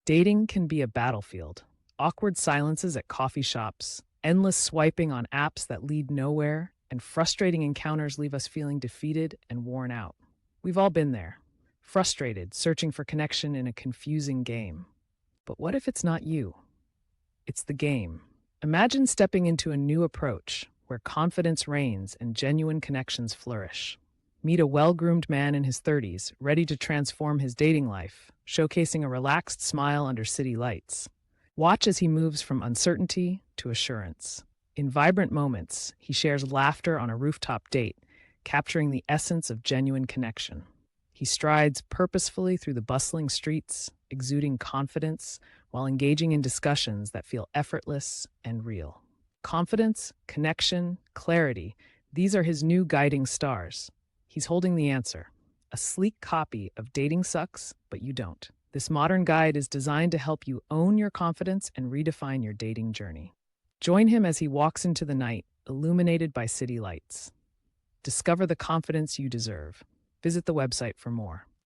Dating can be a battlefield. Awkward silences at coffee shops, endless swiping on apps that lead nowhere, and frustrating encounters leave us feeling defeated and worn out. We've all been there, frustrated, searching for connection in a confusing game. But what if it's not you? It's the game. Imagine stepping into a new approach where confidence reigns and genuine connections flourish. Meet a well groomed man in his 30s, ready to transform his dating life, showcasing a relaxed smile under city lights. Watch as he moves from uncertainty to assurance. In vibrant moments, he shares laughter on a rooftop date, capturing the essence of genuine connection. He strides purposefully through the bustling streets, exuding confidence while engaging in discussions that feel effortless and real. Confidence, connection, clarity, these are his new guiding stars. He's holding the answer, a sleek copy of Dating Sucks, But You Don't. This modern guide is designed to help you own your confidence and redefine your dating journey. Join him as he walks into the night, illuminated by city lights. Discover the confidence you deserve. Visit the website for more.